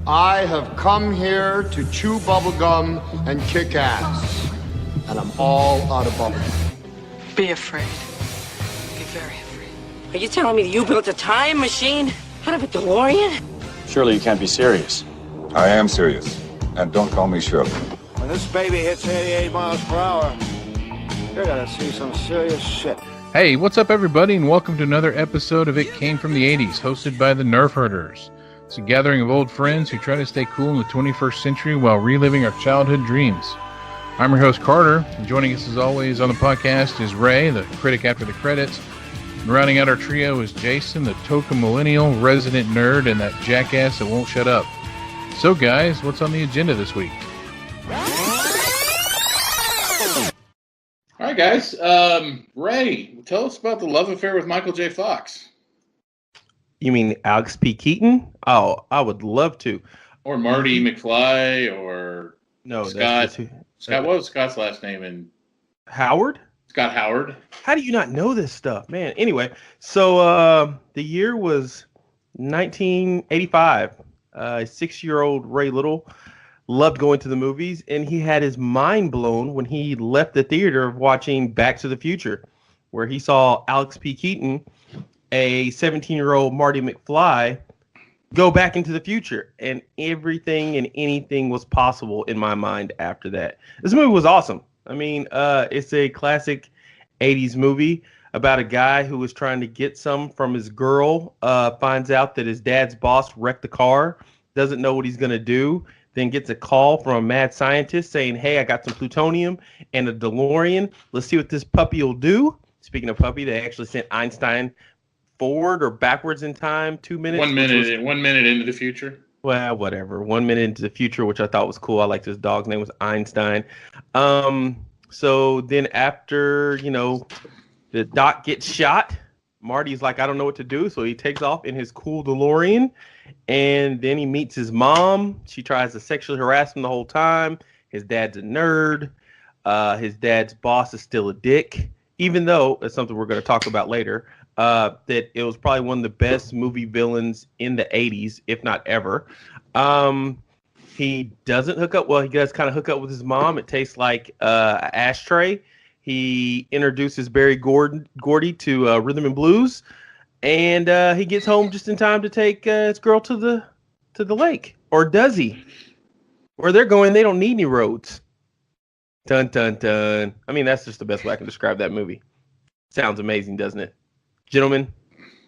I have come here to chew bubblegum and kick ass. And I'm all out of bubblegum. Be afraid. Be very afraid. Are you telling me you built a time machine out of a DeLorean? Surely you can't be serious. I am serious. And don't call me Shirley. When this baby hits 88 miles per hour, you're gonna see some serious shit. Hey, what's up everybody, and welcome to another episode of It Came From the 80s, hosted by the Nerf Herders. It's a gathering of old friends who try to stay cool in the 21st century while reliving our childhood dreams. I'm your host, Carter, and joining us as always on the podcast is Ray, the critic after the credits. And rounding out our trio is Jason, the token millennial resident nerd, and that jackass that won't shut up. So guys, what's on the agenda this week? All right, guys. Ray, tell us about the love affair with Michael J. Fox. You mean Alex P. Keaton? Oh, I would love to. Or Marty McFly, or No, Scott. Scott, what was Scott's last name? And Howard? Scott Howard. How do you not know this stuff, man? Anyway, so the year was 1985. 6-year-old Ray Little loved going to the movies, and he had his mind blown when he left the theater of watching Back to the Future, where he saw Alex P. Keaton, a 17-year-old Marty McFly, go back into the future, and everything and anything was possible in my mind after that. This movie was awesome. I mean, it's a classic 80s movie about a guy who was trying to get some from his girl, finds out that his dad's boss wrecked the car, doesn't know what he's going to do, then gets a call from a mad scientist saying, hey, I got some plutonium and a DeLorean. Let's see what this puppy will do. Speaking of puppy, they actually sent Einstein forward or backwards in time 2 minutes. 1 minute, 1 minute into the future. Well, whatever. 1 minute into the future, which I thought was cool. I liked his dog's name was Einstein. So then after, the doc gets shot, Marty's like, I don't know what to do. So he takes off in his cool DeLorean, and then he meets his mom. She tries to sexually harass him the whole time. His dad's a nerd. His dad's boss is still a dick, even though it's something we're going to talk about later. That it was probably one of the best movie villains in the 80s, if not ever. He doesn't hook up. Well, he does kind of hook up with his mom. It tastes like an ashtray. He introduces Barry Gordy to Rhythm and Blues, and he gets home just in time to take his girl to the lake. Or does he? Where they're going, they don't need any roads. Dun, dun, dun. I mean, that's just the best way I can describe that movie. Sounds amazing, doesn't it? Gentlemen,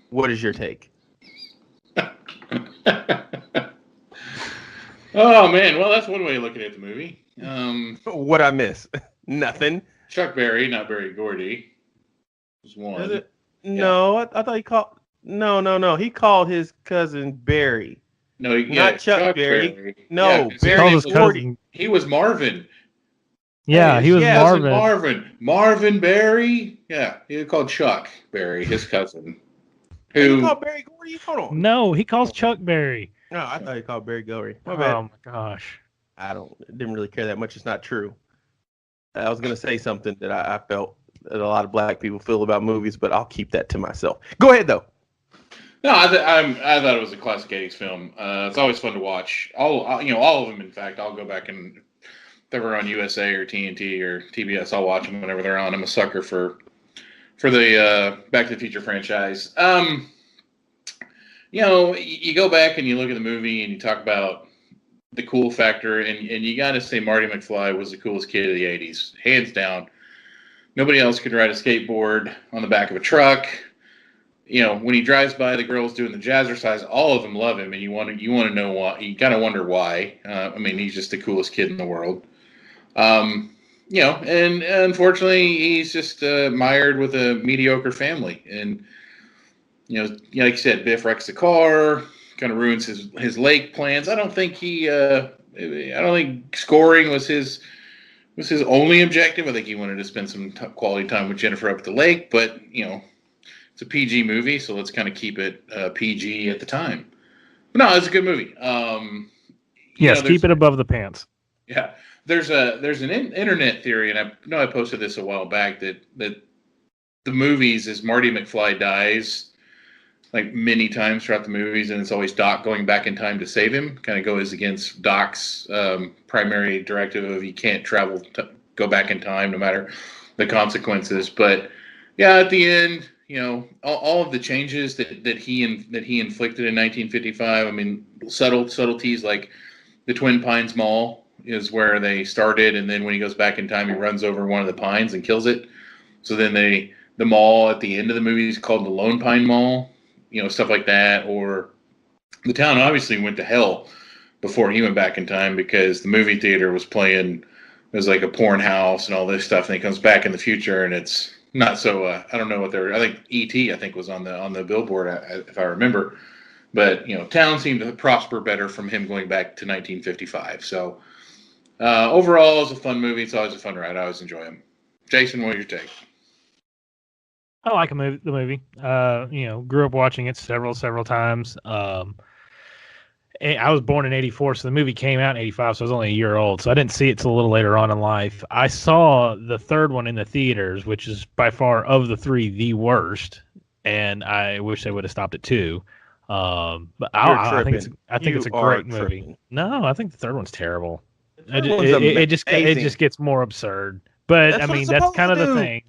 what is your take? Oh, man. Well, that's one way of looking at the movie. What'd I miss? Nothing. Chuck Berry, not Barry Gordy, was one. Is it? No, I thought he called... No. He called his cousin Barry. No, not Chuck Berry. No, yeah, Barry Gordy. He was Marvin. Yeah, he was Marvin. Marvin Berry. Yeah, he was called Chuck Berry, his cousin. He called Barry Gordy? Hold on. No, he calls Chuck Berry. No, I thought he called Barry Gordy. My bad. Oh my gosh. Didn't really care that much. It's not true. I was going to say something that I felt that a lot of black people feel about movies, but I'll keep that to myself. Go ahead, though. No, I thought it was a classic 80s film. It's always fun to watch. All of them, in fact. I'll go back and if they're on USA or TNT or TBS, I'll watch them whenever they're on. I'm a sucker for the Back to the Future franchise. You go back and you look at the movie and you talk about the cool factor, and you got to say Marty McFly was the coolest kid of the 80s, hands down. Nobody else could ride a skateboard on the back of a truck. When he drives by the girls doing the jazzercise, all of them love him, and you want to know why. You kind of wonder why. He's just the coolest kid in the world. And unfortunately, he's just mired with a mediocre family. And, like you said, Biff wrecks the car, kind of ruins his lake plans. I don't think scoring was his only objective. I think he wanted to spend some quality time with Jennifer up at the lake, but, it's a PG movie, so let's kind of keep it PG at the time. But no, it's a good movie. Yes, keep it above the pants. Yeah. There's an internet theory, and I know I posted this a while back, that the movies, as Marty McFly dies, like many times throughout the movies, and it's always Doc going back in time to save him. Kind of goes against Doc's primary directive of he can't go back in time no matter the consequences. But yeah, at the end, all of the changes that he inflicted in 1955. I mean, subtleties like the Twin Pines Mall is where they started, and then when he goes back in time, he runs over one of the pines and kills it. So then the mall at the end of the movie is called the Lone Pine Mall, stuff like that. Or the town obviously went to hell before he went back in time because the movie theater was playing, it was like a porn house and all this stuff. And he comes back in the future and it's not so, I don't know what I think E.T. I think was on the billboard, if I remember. But, town seemed to prosper better from him going back to 1955. So overall, it's a fun movie. It's always a fun ride. I always enjoy them. Jason, what was your take? I like the movie. Grew up watching it several times. I was born in 84, so the movie came out in 85, so I was only a year old. So I didn't see it till a little later on in life. I saw the third one in the theaters, which is by far of the three the worst, and I wish they would have stopped at 2. But I think it's a great movie. No, I think the third one's terrible. It just gets more absurd. But I mean, that's kind of the thing.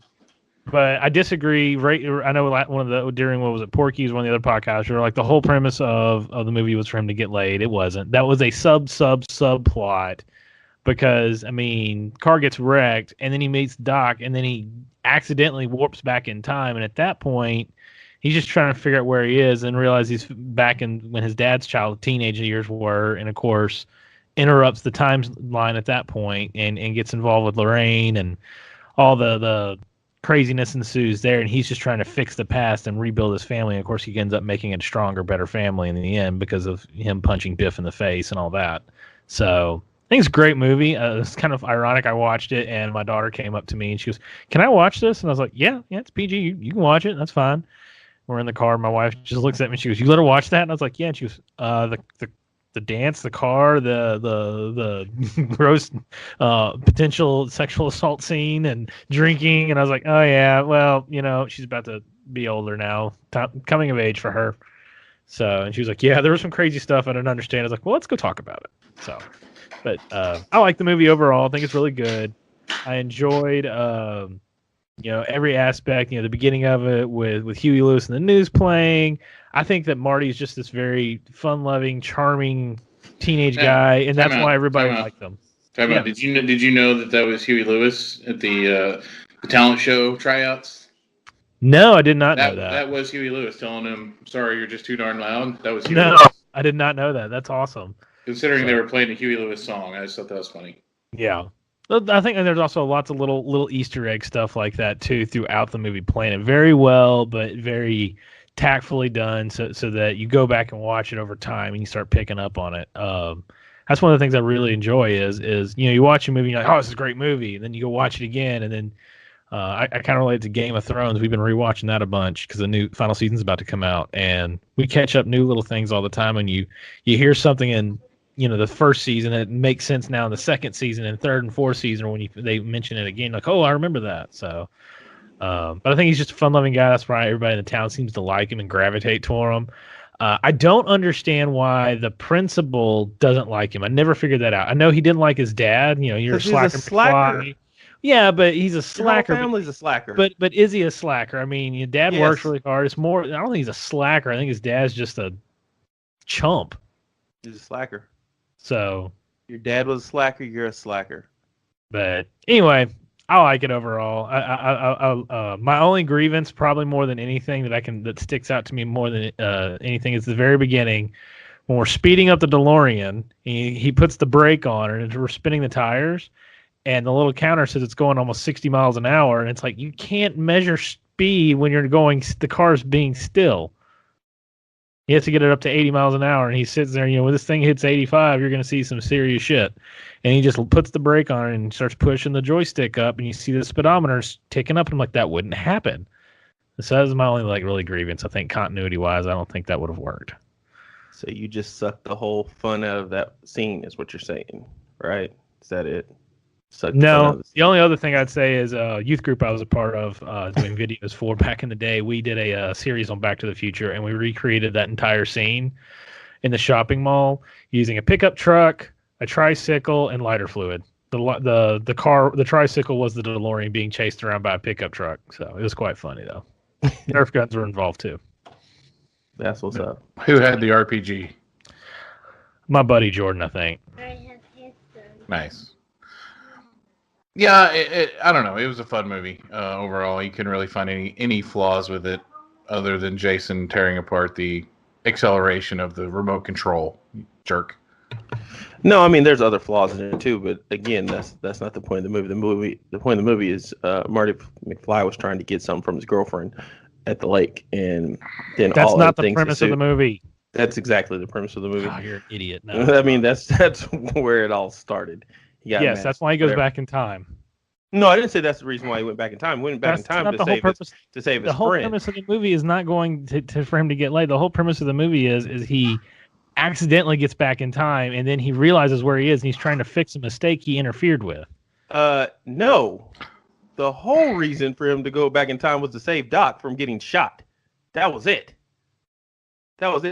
But I disagree. Right, I know during what was it, Porky's, one of the other podcasts, where like the whole premise of the movie was for him to get laid. It wasn't. That was a subplot. Because I mean, car gets wrecked, and then he meets Doc, and then he accidentally warps back in time, and at that point, he's just trying to figure out where he is and realize he's back in when his dad's teenage years were, and of course, interrupts the timeline at that point, and gets involved with Lorraine, and all the craziness ensues there, and he's just trying to fix the past and rebuild his family. And of course, he ends up making a stronger, better family in the end because of him punching Biff in the face and all that. So I think it's a great movie. It's kind of ironic. I watched it, and my daughter came up to me, and she goes, "Can I watch this?" And I was like, "Yeah, it's PG. You can watch it. That's fine." We're in the car. My wife just looks at me. She goes, "You let her watch that?" And I was like, "Yeah." And she goes, the dance, the car, the gross potential sexual assault scene and drinking." And I was like, "Oh yeah, well, she's about to be older now, coming of age for her." So, and she was like, "Yeah, there was some crazy stuff I didn't understand." I was like, "Well, let's go talk about it." So, but I like the movie overall. I think it's really good. I enjoyed every aspect. The beginning of it with Huey Lewis and the News playing. I think that Marty's just this very fun-loving, charming teenage guy, and that's why everybody liked him. Did you know that was Huey Lewis at the talent show tryouts? No, I did not know that. That was Huey Lewis telling him, "Sorry, you're just too darn loud." That was Huey No, Lewis. I did not know that. That's awesome. Considering they were playing a Huey Lewis song, I just thought that was funny. Yeah. I think there's also lots of little Easter egg stuff like that too throughout the movie, playing it very well, but very tactfully done, so that you go back and watch it over time and you start picking up on it. That's one of the things I really enjoy is you watch a movie and you're like, "Oh, this is a great movie," and then you go watch it again, and then I kind of relate to Game of Thrones. We've been rewatching that a bunch because the new final season's about to come out, and we catch up new little things all the time, and you hear something in the first season, it makes sense now in the second season and third and fourth season when they mention it again, like, "Oh, I remember that." So, but I think he's just a fun-loving guy. That's why everybody in the town seems to like him and gravitate toward him. I don't understand why the principal doesn't like him. I never figured that out. I know he didn't like his dad. You're a slacker. Yeah, but he's a slacker. Your whole family's a slacker. But is he a slacker? I mean, your dad works really hard. It's more. I don't think he's a slacker. I think his dad's just a chump. He's a slacker. So your dad was a slacker. You're a slacker. But anyway, I like it overall. My only grievance, probably more than anything that sticks out to me more than anything, is the very beginning when we're speeding up the DeLorean. He puts the brake on, and we're spinning the tires, and the little counter says it's going almost 60 miles an hour, and it's like you can't measure speed when the car's being still. He has to get it up to 80 miles an hour, and he sits there, when this thing hits 85, you're going to see some serious shit. And he just puts the brake on and starts pushing the joystick up, and you see the speedometer's ticking up, and I'm like, that wouldn't happen. So that was my only, really grievance. I think continuity-wise, I don't think that would have worked. So you just sucked the whole fun out of that scene is what you're saying, right? Is that it? suck the fun out No, of the only other thing I'd say is a youth group I was a part of doing videos for back in the day. We did a series on Back to the Future, and we recreated that entire scene in the shopping mall using a pickup truck, a tricycle, and lighter fluid. The tricycle was the DeLorean being chased around by a pickup truck. So it was quite funny though. Nerf guns were involved too. That's what's up. Who had the RPG? My buddy Jordan, I think. Nice. Yeah, I don't know. It was a fun movie overall. You couldn't really find any flaws with it other than Jason tearing apart the acceleration of the remote control. Jerk. No, I mean there's other flaws in it too, but again, that's not the point of the movie. The point of the movie is Marty McFly was trying to get something from his girlfriend at the lake, and then that's all not the the premise of the movie. That's exactly the premise of the movie. Oh, you're an idiot. No. I mean that's where it all started. Yes, that's why he goes back in time. No, I didn't say that's the reason why he went back in time. He went back in time to save his friend. The whole premise of the movie is not going to for him to get laid. The whole premise of the movie is he accidentally gets back in time, and then he realizes where he is, and he's trying to fix a mistake he interfered with. No. The whole reason for him to go back in time was to save Doc from getting shot. That was it. But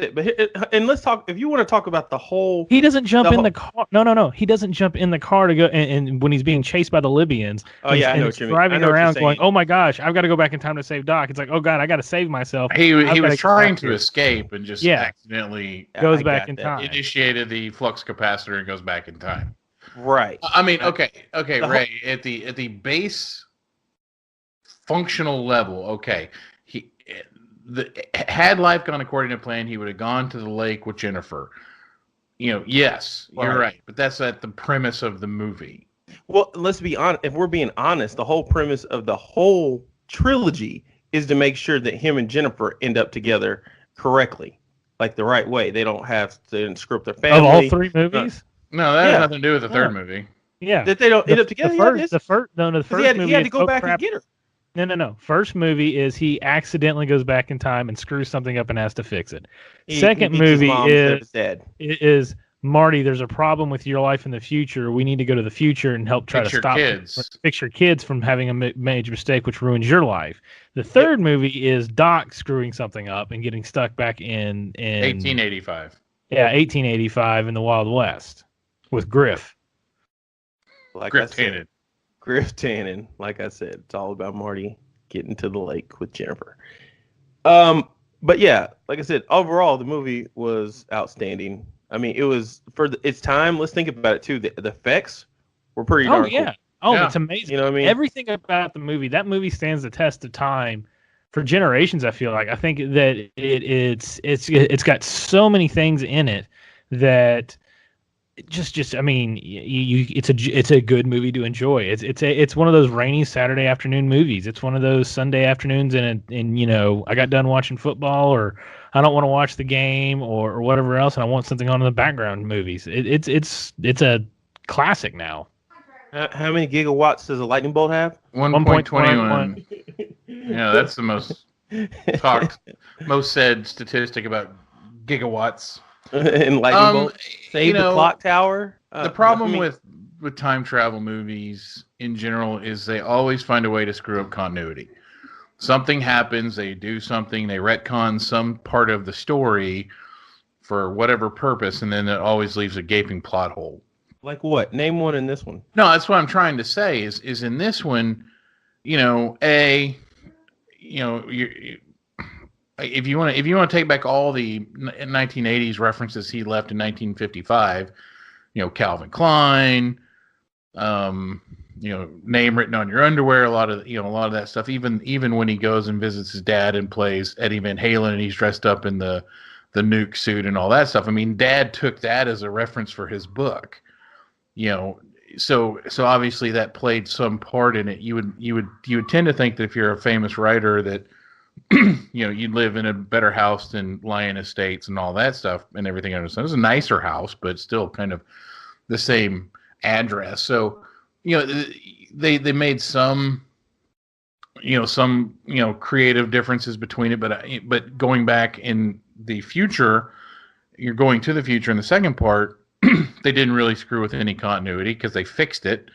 let's talk. If you want to talk about the whole, he doesn't jump in the car. No. He doesn't jump in the car to go. And when he's being chased by the Libyans, I know what you mean. Driving around going, "Oh my gosh, I've got to go back in time to save Doc." It's like, "Oh God, I got to save myself." He was trying to escape and just accidentally goes back in time. Initiated the flux capacitor and goes back in time. Right. I mean, okay, Ray. At the base functional level, okay. Had life gone according to plan, he would have gone to the lake with Jennifer. Yes, you're right. But that's at the premise of the movie. Well, let's be honest. If we're being honest, the whole premise of the whole trilogy is to make sure that him and Jennifer end up together correctly, like the right way. They don't have to screw up their family. Of all three movies? No, that has nothing to do with the third movie. Yeah. That they don't end up together? The first movie he had to go back and get her. No. First movie is he accidentally goes back in time and screws something up and has to fix it. Second movie is Marty, there's a problem with your life in the future. We need to go to the future and help fix your kids from having a major mistake, which ruins your life. The third movie is Doc screwing something up and getting stuck back in 1885. Yeah, 1885 in the Wild West with Griff. Griff Tannen, like I said, it's all about Marty getting to the lake with Jennifer. But yeah, like I said, overall the movie was outstanding. I mean, it was for its time. Let's think about it too. The effects were pretty darn cool. It's amazing. You know what I mean? Everything about the movie, that movie stands the test of time for generations. I feel like I think that it's got so many things in it that. I mean, it's a good movie to enjoy. It's one of those rainy Saturday afternoon movies. It's one of those Sunday afternoons, and I got done watching football, or I don't want to watch the game, or whatever else, and I want something on in the background. Movies. It's a classic now. How many gigawatts does a lightning bolt have? 1.21. Yeah, that's the most most said statistic about gigawatts. And lightning bolt save the clock tower. The problem with time travel movies in general is they always find a way to screw up continuity. Something happens, they do something, they retcon some part of the story for whatever purpose, and then it always leaves a gaping plot hole. Like what? Name one in this one. No, that's what I'm trying to say. Is in this one, if you want to take back all the 1980s references he left in 1955, Calvin Klein, name written on your underwear, a lot of that stuff. Even when he goes and visits his dad and plays Eddie Van Halen and he's dressed up in the nuke suit and all that stuff. I mean, Dad took that as a reference for his book, So obviously that played some part in it. You would tend to think that if you're a famous writer that you'd live in a better house than Lyon Estates and all that stuff and everything. I understand. It was a nicer house, but still kind of the same address. So, they made some creative differences between it, but going back in the future, you're going to the future in the second part, they didn't really screw with any continuity because they fixed it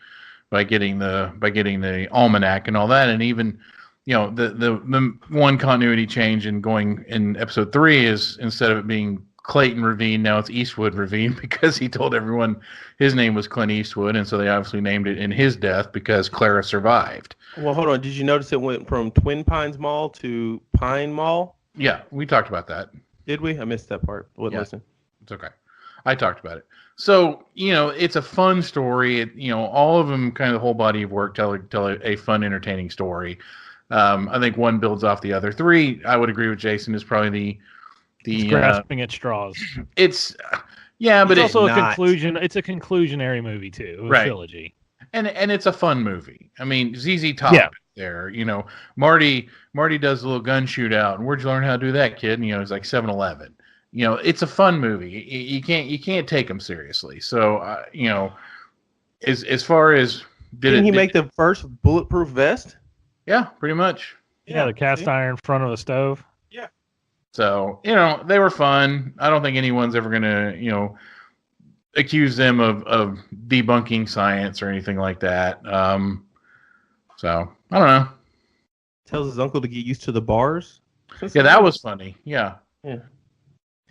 by getting the almanac and all that, and even the one continuity change in going in episode 3 is instead of it being Clayton Ravine, now it's Eastwood Ravine because he told everyone his name was Clint Eastwood, and so they obviously named it in his death because Clara survived. Well, hold on. Did you notice it went from Twin Pines Mall to Pine Mall? Yeah, we talked about that. Did we? I missed that part. Listen. It's okay. I talked about it. So, it's a fun story. All of them, kind of the whole body of work, tell a fun, entertaining story. I think one builds off the other. 3, I would agree with Jason, is probably the grasping at straws. But it's also a conclusion. It's a conclusionary movie too, a trilogy. And it's a fun movie. I mean, ZZ Top there. Marty does a little gun shootout, and where'd you learn how to do that, kid? And he's like 7-Eleven. It's a fun movie. You can't take him seriously. So as far as didn't he make the first bulletproof vest? Yeah, pretty much. Yeah, the cast iron front of the stove. Yeah. So, they were fun. I don't think anyone's ever going to, accuse them of debunking science or anything like that. So, I don't know. Tells his uncle to get used to the bars. Yeah, that was funny. Yeah. Yeah.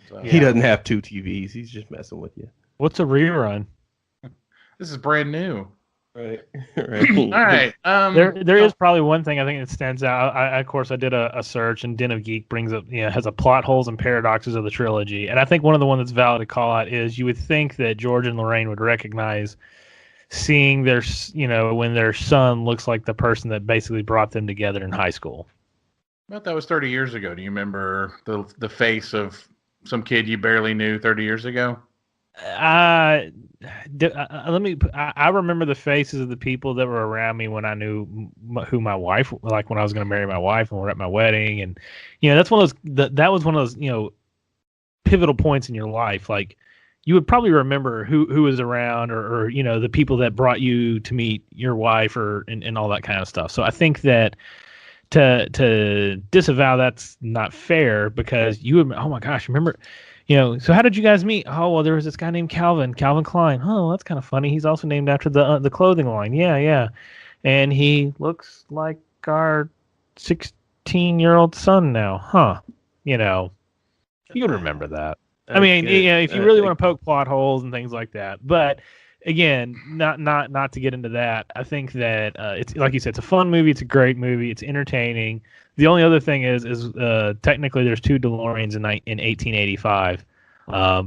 So, he doesn't have 2 TVs. He's just messing with you. What's a rerun? This is brand new. Right. All right. There is probably one thing I think that stands out. Of course, I did a search, and Den of Geek brings up, has a plot holes and paradoxes of the trilogy. And I think one of the ones that's valid to call out is you would think that George and Lorraine would recognize seeing their, when their son looks like the person that basically brought them together in high school. But that was 30 years ago. Do you remember the face of some kid you barely knew 30 years ago? I remember the faces of the people that were around me when I knew who my wife, like when I was going to marry my wife and we're at my wedding, and that's one of those that was one of those pivotal points in your life. Like you would probably remember who was around, or the people that brought you to meet your wife, and all that kind of stuff. So I think that to disavow that's not fair, because you would, oh my gosh, remember. So how did you guys meet? Oh, well, there was this guy named Calvin Klein. Oh, that's kind of funny. He's also named after the clothing line. Yeah. And he looks like our 16-year-old son now. Huh. You would remember that. I mean, if you really want to poke plot holes and things like that. But again, not to get into that. I think that it's like you said, it's a fun movie. It's a great movie. It's entertaining. The only other thing is technically there's 2 DeLoreans in 1885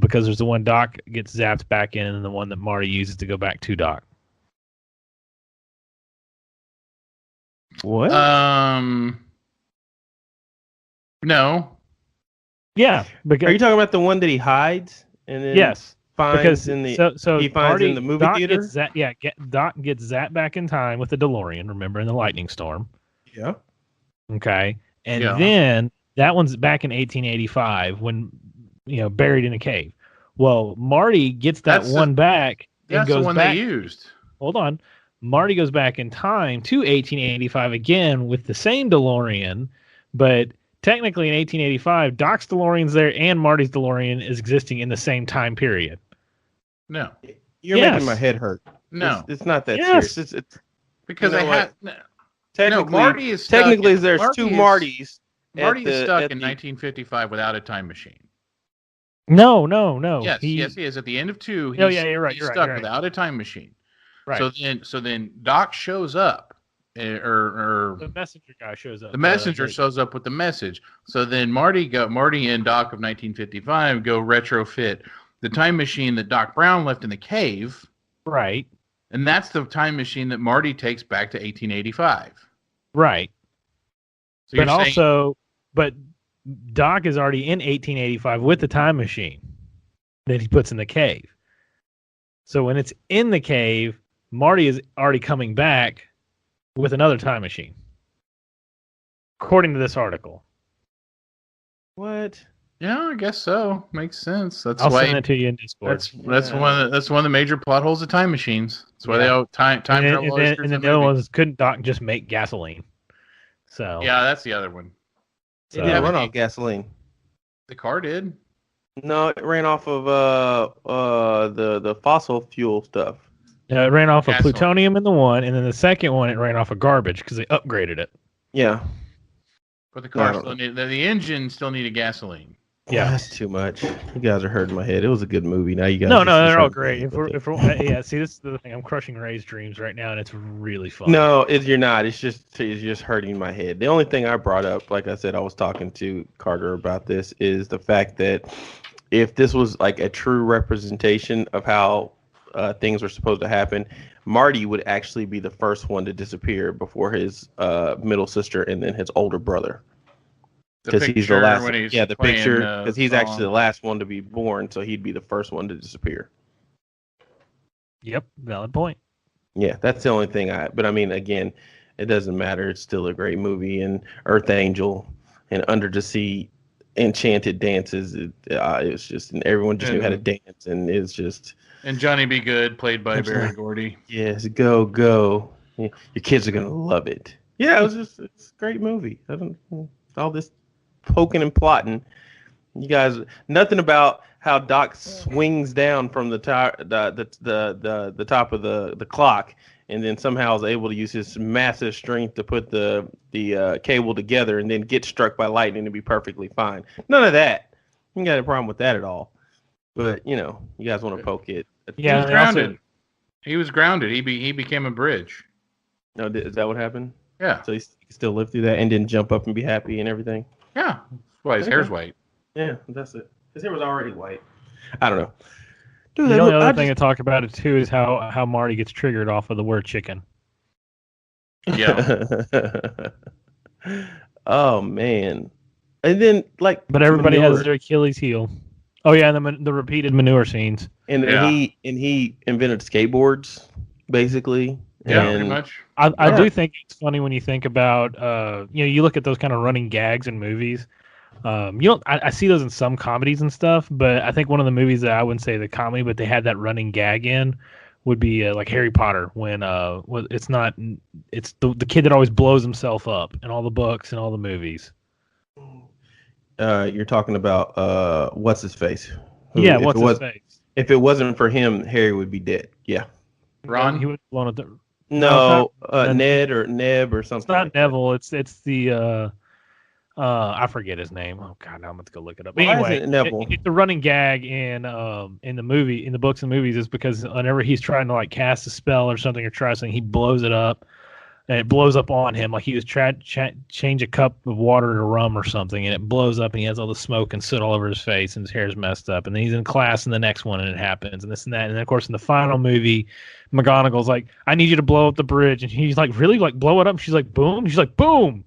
because there's the one Doc gets zapped back in, and the one that Marty uses to go back to Doc. What? No. Yeah. Because, are you talking about the one that he hides and then yes. finds in the so he finds Marty, in the movie Doc theater? Doc gets zapped back in time with the DeLorean, remember, in the lightning storm. Yeah. Okay. And then that one's back in 1885 when, buried in a cave. Well, Marty gets that one back and goes the one back. they used. Hold on. Marty goes back in time to 1885 again with the same DeLorean, but technically in 1885, Doc's DeLorean's there and Marty's DeLorean is existing in the same time period. No. You're making my head hurt. No. It's not that Yes. serious. It's Because they had... Technically, Marty is stuck there's Marty 2 is- Martys. Marty is stuck in 1955 without a time machine. No. Yes, he is. At the end of 2, Oh, yeah, you're right. He's stuck without a time machine. Right. So then Doc shows up, or the messenger guy shows up. the messenger shows up with the message. So then Marty and Doc of 1955 go retrofit the time machine that Doc Brown left in the cave. Right. And that's the time machine that Marty takes back to 1885. Right. So but Doc is already in 1885 with the time machine that he puts in the cave. So when it's in the cave, Marty is already coming back with another time machine, according to this article. What? Yeah, I guess so. Makes sense. That's I'll why send it to you in Discord. That's one of the major plot holes of time machines. That's why they all time travel. And then the other ones, couldn't Doc just make gasoline? So yeah, that's the other one. It didn't run off gasoline. The car did. No, it ran off of the fossil fuel stuff. It ran off of Gasoline. plutonium in the one, and then the second one it ran off of garbage because they upgraded it. Yeah. But the No, I car don't still needed, the engine still needed gasoline. Yeah. That's too much. You guys are hurting my head. It was a good movie. Now you guys. No, just they're all hurt my great. head If with we're, it. yeah, see, this is the thing. I'm crushing Ray's dreams right now, and it's really fun. No, you're not. It's just hurting my head. The only thing I brought up, like I said, I was talking to Carter about this, is the fact that if this was like a true representation of how things were supposed to happen, Marty would actually be the first one to disappear before his middle sister and then his older brother. Because he's the last. The picture. Because he's actually the last one to be born, so he'd be the first one to disappear. Yep, valid point. Yeah, that's the only thing But I mean, again, it doesn't matter. It's still a great movie, and Earth Angel and Under the Sea enchanted dances. It's just, and everyone just knew how to dance, and it's just. And Johnny Be Good, played by Barry Gordy. Yes, go. Your kids are gonna love it. Yeah, it's a great movie. All this poking and plotting. You guys, nothing about how Doc swings down from the top of the clock, and then somehow is able to use his massive strength to put the cable together, and then get struck by lightning and be perfectly fine. None of that. You got a problem with that at all. But you guys want to poke it. Yeah, he was grounded. He was grounded. He became a bridge. No, is that what happened? Yeah. So he still lived through that and didn't jump up and be happy and everything. Yeah. That's why his hair's white. Yeah, that's it. His hair was already white. I don't know. Dude, the only other thing to talk about it too is how Marty gets triggered off of the word chicken. Yeah. Oh man. And then but everybody has their Achilles heel. Oh yeah, and the repeated manure scenes. And he invented skateboards, basically. Yeah, pretty much. I do think it's funny when you think about you look at those kind of running gags in movies. I see those in some comedies and stuff, but I think one of the movies that I wouldn't say the comedy, but they had that running gag in, would be like Harry Potter, when it's the kid that always blows himself up in all the books and all the movies. You're talking about what's his face? Yeah, what's his face? If it wasn't for him, Harry would be dead. Yeah. Ron? He would have blown it. No, Ned or Neb or something. It's not Neville. It's the I forget his name. Oh God, now I'm going to go look it up. But anyway, it's the running gag in the movie, in the books and movies, is because whenever he's trying to cast a spell or something or try something, he blows it up, and it blows up on him. Like he was change a cup of water to rum or something, and it blows up, and he has all the smoke and soot all over his face, and his hair's messed up. And then he's in class in the next one, and it happens, and this and that. And then, of course, in the final movie, McGonagall's like, "I need you to blow up the bridge," and he's like, "Really? Like blow it up?" And she's like, "Boom!" She's like, "Boom!"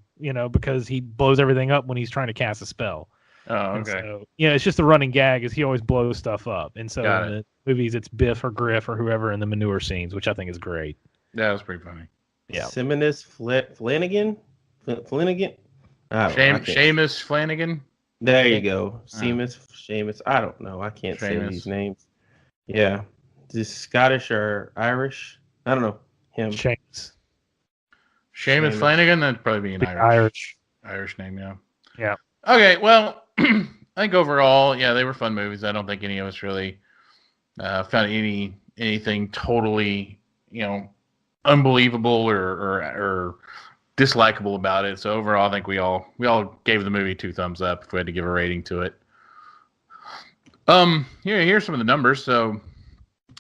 Because he blows everything up when he's trying to cast a spell. Oh, okay. And so, it's just the running gag is he always blows stuff up. And so in the movies, it's Biff or Griff or whoever in the manure scenes, which I think is great. That was pretty funny. Yeah. Seamus Flanagan? Seamus Flanagan? There you go. Seamus. I don't know. I can't say these names. Yeah. Is Scottish or Irish? I don't know. Him. Seamus Flanagan? That'd probably be an Irish name, yeah. Yeah. Okay, well, I think overall, yeah, they were fun movies. I don't think any of us really found anything totally, unbelievable or dislikable about it. So overall, I think we all gave the movie 2 thumbs up if we had to give a rating to it. Here's some of the numbers. So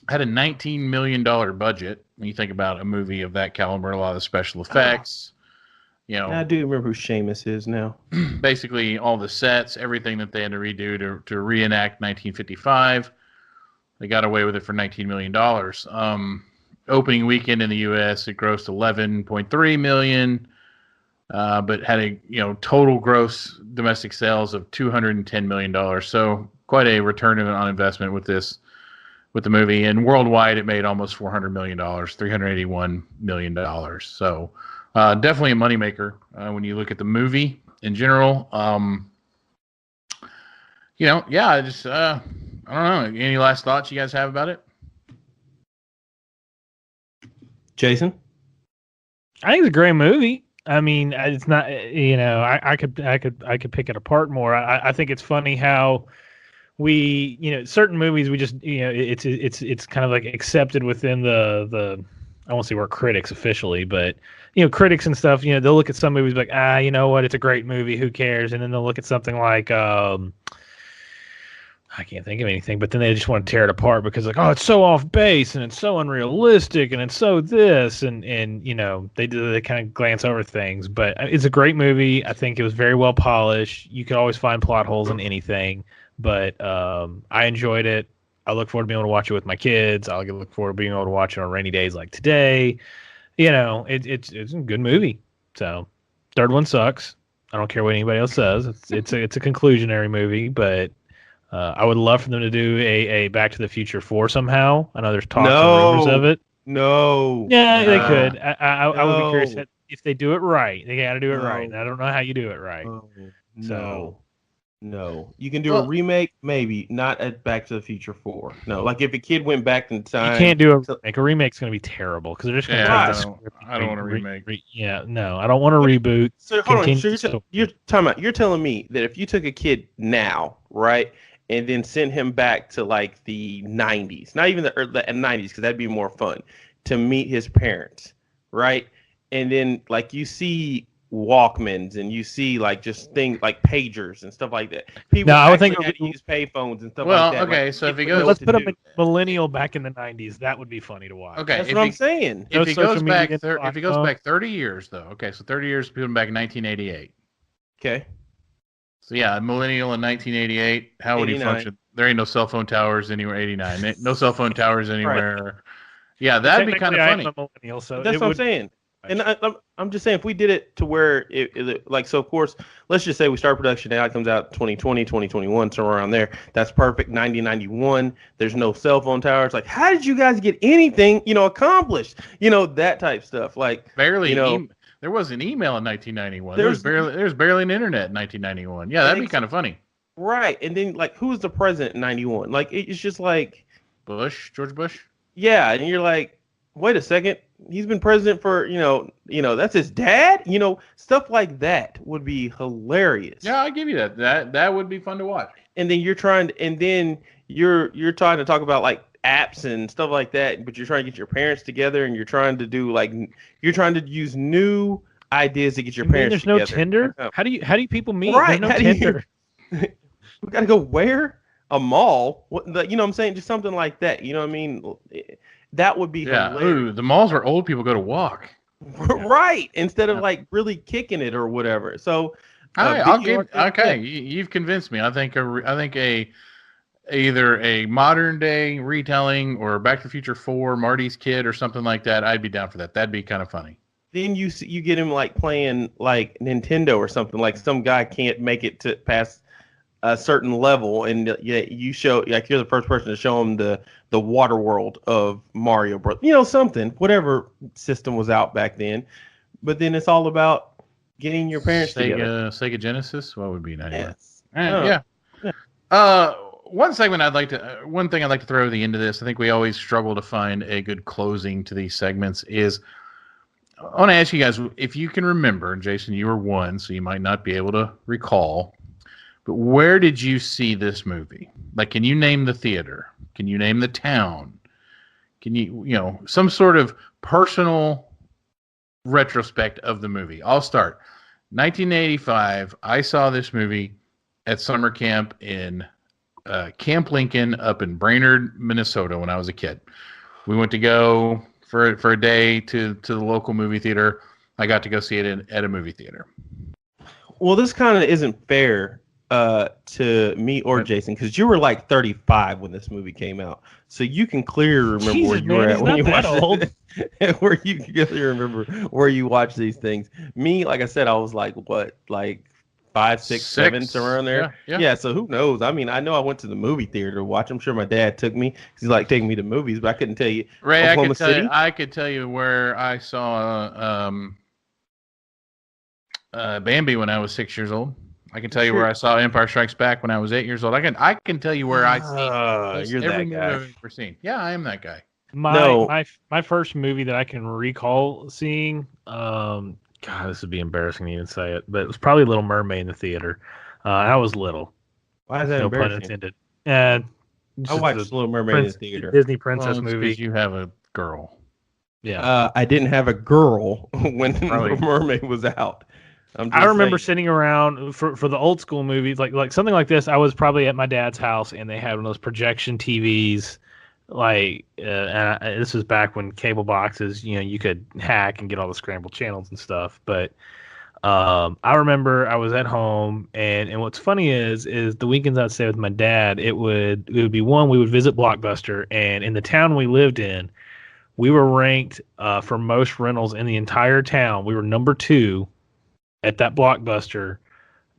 had a $19 million budget. When you think about a movie of that caliber, a lot of the special effects, I do remember who Seamus is now. Basically all the sets, everything that they had to redo to reenact 1955. They got away with it for $19 million. Opening weekend in the U.S., it grossed $11.3 million, but had a total gross domestic sales of $210 million. So quite a return on investment with the movie. And worldwide, it made almost $400 million, $381 million. So definitely a moneymaker when you look at the movie in general. I don't know. Any last thoughts you guys have about it? Jason? I think it's a great movie. I mean, it's not, I could pick it apart more. I think it's funny how certain movies we just, it's kind of like accepted within the I won't say we're critics officially, but critics and stuff, they'll look at some movies like, you know what, it's a great movie, who cares? And then they'll look at something like I can't think of anything, but then they just want to tear it apart because like, oh, it's so off base and it's so unrealistic and it's so this and they kind of glance over things, but it's a great movie. I think it was very well polished. You could always find plot holes in anything, but I enjoyed it. I look forward to being able to watch it with my kids. I'll look forward to being able to watch it on rainy days like today. It's a good movie. So third one sucks. I don't care what anybody else says. It's a conclusionary movie, but I would love for them to do a Back to the Future 4 somehow. I know there's talks and rumors of it. No. Yeah, they could. I would be curious if they do it right. They got to do it right. And I don't know how you do it right. No. You can do a remake, maybe, not at Back to the Future 4. No, like if a kid went back in time. You can't do a remake. A remake's going to be terrible because they're just going to take the script. I don't want a remake. No, I don't want a reboot. So hold on. So you're telling me that if you took a kid now, right, and then sent him back to like the 90s, not even the 90s, because that'd be more fun, to meet his parents, right? And then like you see Walkmans and you see like just things like pagers and stuff like that. People I would think had to use payphones and stuff well, like that. Okay, like, so if he goes, let's put a millennial back in the 90s. That would be funny to watch. Okay, that's what I'm saying. If he goes back, if he goes back 30 years though, okay, so 30 years, put him back in 1988. Okay. So yeah, a millennial in 1988. How would 89. He function? There ain't no cell phone towers anywhere. 89. No cell phone towers anywhere. Right. Yeah, that'd be kind of funny. I'm a millennial, so that's what I'm saying. And I'm just saying, if we did it to where it like, so of course, let's just say we start production now, it comes out 2020, 2021, somewhere around there. That's perfect. 90, 91. There's no cell phone towers. Like, how did you guys get anything, accomplished? That type stuff. Like, barely. There was an email in 1991. There was barely an internet in 1991. Yeah, that'd be kind of funny. Right. And then, like, who was the president in 91? Like, it's just like George Bush. Yeah, and you're like, wait a second. He's been president for, that's his dad? Stuff like that would be hilarious. Yeah, I give you that. That would be fun to watch. And then you're trying to talk about like apps and stuff like that, but you're trying to get your parents together and you're trying to use new ideas to get your parents together. There's no Tinder? How do you people meet? Right. There's no Tinder. We got to go where? A mall? What I'm saying? Just something like that. You know what I mean? That would be hilarious. Ooh, the malls where old people go to walk. Right. Instead of like really kicking it or whatever. So you've convinced me. I think either a modern day retelling or Back to the Future 4, Marty's Kid or something like that. I'd be down for that. That'd be kind of funny. Then you get him like playing like Nintendo or something, like some guy can't make it to past a certain level, and you show, like, you're the first person to show him the water world of Mario Bros. Something, whatever system was out back then. But then it's all about getting your parents together. Sega Genesis, what would be nice? Yes. Yeah. One thing I'd like to throw at the end of this, I think we always struggle to find a good closing to these segments, is I want to ask you guys if you can remember, and Jason, you were one, so you might not be able to recall, but where did you see this movie? Like, can you name the theater? Can you name the town? Can you, some sort of personal retrospect of the movie? I'll start. 1985, I saw this movie at summer camp in Camp Lincoln up in Brainerd, Minnesota when I was a kid. We went to go for a day to the local movie theater. I got to go see it at a movie theater. Well, this kind of isn't fair to me or Jason, because you were like 35 when this movie came out, so you can clearly remember where you were at when you watched it. Where you can clearly remember where you watched these things. Me, like I said, I was like 5, 6, 7, somewhere around there. Yeah. So who knows? I mean, I know I went to the movie theater to watch. I'm sure my dad took me. He's like taking me to movies, but I couldn't tell you. Ray, I could tell you where I saw Bambi when I was 6 years old. I can tell you where I saw Empire Strikes Back when I was 8 years old. I can tell you where I seen every movie I've ever seen. Yeah, I am that guy. My first movie that I can recall seeing, God, this would be embarrassing to even say it, but it was probably Little Mermaid in the theater. I was little. Why is that no embarrassing? pun intended. Uh, I watched Little Mermaid in the theater. Disney princess Well, it's movie. 'cause you have a girl. Yeah. I didn't have a girl when Probably. Little Mermaid was out. I remember saying. sitting around for the old school movies, like something like this. I was probably at my dad's house, and they had one of those projection TVs. This was back when cable boxes, you could hack and get all the scrambled channels and stuff. But I remember I was at home, and what's funny is the weekends I'd stay with my dad. It would be one, we would visit Blockbuster, and in the town we lived in, we were ranked for most rentals in the entire town. We were number 2 at that Blockbuster,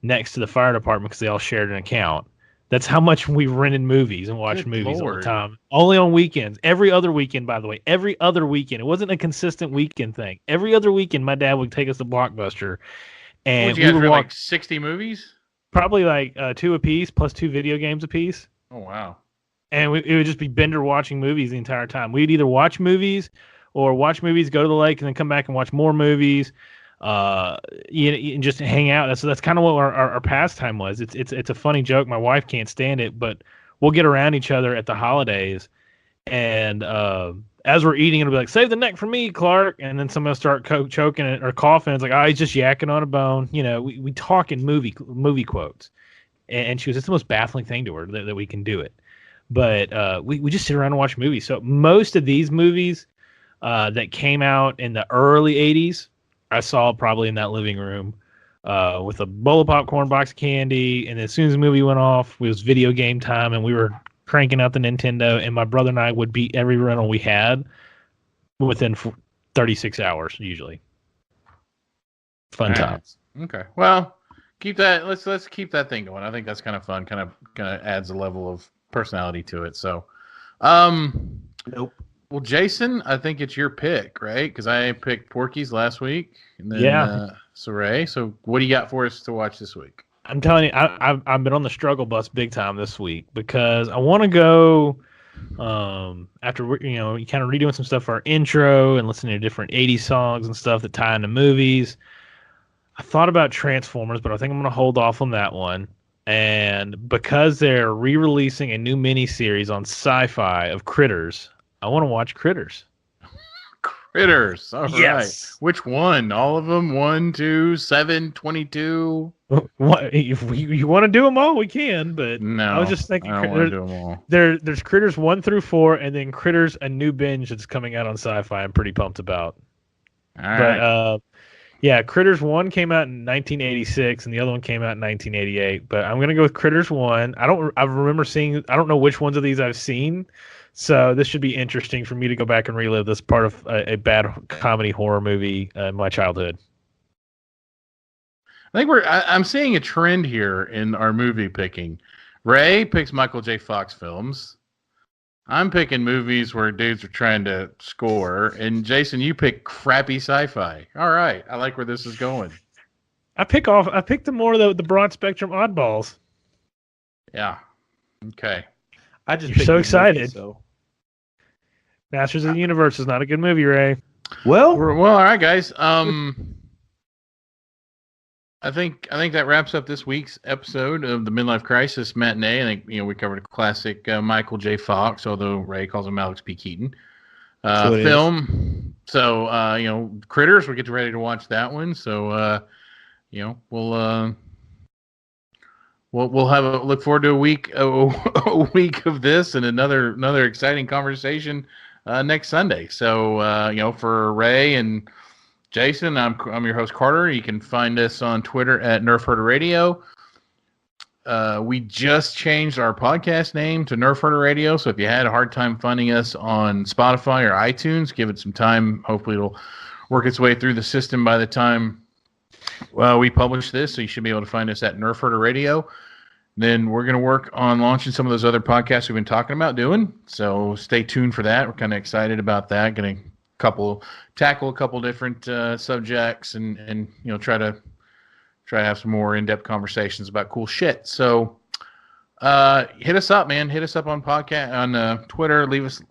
next to the fire department, because they all shared an account. That's how much we rented movies and watched Good movies all Lord. the time. Only on weekends. Every other weekend, by the way. Every other weekend. It wasn't a consistent weekend thing. Every other weekend, my dad would take us to Blockbuster, and Would you we guys would rent walk like 60 movies? probably like 2 apiece plus 2 video games apiece. Oh wow. And it would just be Bender watching movies the entire time. We'd either watch movies, or watch movies, go to the lake, and then come back and watch more movies. And just hang out. That's kind of what our pastime was. It's a funny joke. My wife can't stand it, but we'll get around each other at the holidays, and as we're eating, it'll be like, "Save the neck for me, Clark," and then someone will start choking it or coughing. It's like, "Oh, he's just yakking on a bone." We talk in movie quotes, and she was, it's the most baffling thing to her that we can do it. But we just sit around and watch movies. So most of these movies that came out in the early '80s, I saw probably in that living room with a bowl of popcorn, box of candy, and as soon as the movie went off, it was video game time, and we were cranking out the Nintendo, and my brother and I would beat every rental we had within 36 hours, usually. Fun All right. times. Okay. Well, keep that. Let's keep that thing going. I think that's kind of fun. Kind of adds a level of personality to it. So, Nope. well, Jason, I think it's your pick, right? Because I picked Porky's last week, and then Ray. So, what do you got for us to watch this week? I'm telling you, I've been on the struggle bus big time this week, because I want to go after you kind of redoing some stuff for our intro and listening to different '80s songs and stuff that tie into movies. I thought about Transformers, but I think I'm going to hold off on that one. And because they're re-releasing a new miniseries on Sci-Fi of Critters, I want to watch Critters. Critters. All right. Yes. Which one? All of them? 1, 2, 7, 22? What, if you want to do them all, we can. But No, I was just thinking, I don't want to do them all. there's Critters 1 through 4, and then Critters, a new binge that's coming out on Sci-Fi. I'm pretty pumped about. All right. But Critters 1 came out in 1986, and the other one came out in 1988. But I'm gonna go with Critters 1. I don't know which ones of these I've seen, so this should be interesting for me to go back and relive this part of a bad comedy horror movie in my childhood. I think I'm seeing a trend here in our movie picking. Ray picks Michael J. Fox films. I'm picking movies where dudes are trying to score. And Jason, you pick crappy sci-fi. All right. I like where this is going. I picked the more the broad spectrum oddballs. Yeah. Okay. I just You're picked so this excited. movie, so. Masters of the Universe is not a good movie, Ray. Well, All right, guys. I think that wraps up this week's episode of the Midlife Crisis Matinee. I think we covered a classic Michael J. Fox, although Ray calls him Alex P. Keaton film. So Critters, we're getting ready to watch that one. So we'll have a look forward to a week of this and another exciting conversation next Sunday. So for Ray and Jason, I'm your host, Carter. You can find us on Twitter at Nerf Herder Radio. We just changed our podcast name to Nerf Herder Radio, so if you had a hard time finding us on Spotify or iTunes, give it some time. Hopefully it'll work its way through the system by the time we publish this, so you should be able to find us at Nerf Herder Radio. Then we're going to work on launching some of those other podcasts we've been talking about doing, so stay tuned for that. We're kind of excited about that. Going to tackle a couple different subjects and try to have some more in-depth conversations about cool shit. So hit us up, man. Hit us up on podcast on Twitter. Leave us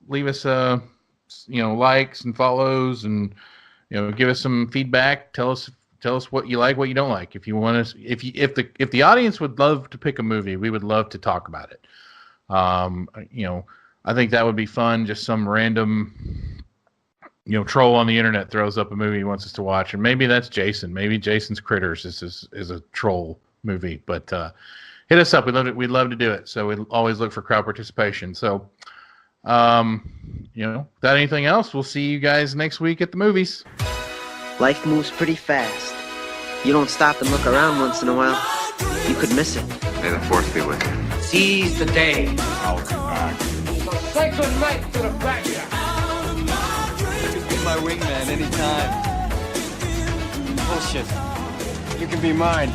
likes and follows, and give us some feedback. Tell us what you like, what you don't like. If you want us, if the audience would love to pick a movie, we would love to talk about it. I think that would be fun. Just some random, troll on the internet throws up a movie he wants us to watch, and maybe that's Jason. Maybe Jason's Critters is a troll movie. But hit us up. We'd love to do it. So we always look for crowd participation. So, without anything else, we'll see you guys next week at the movies. Life moves pretty fast. You don't stop and look around once in a while, you could miss it. May the force be with you. Seize the day. I'll be back. So say good night to the back. You can be my wingman anytime. Bullshit. You can be mine.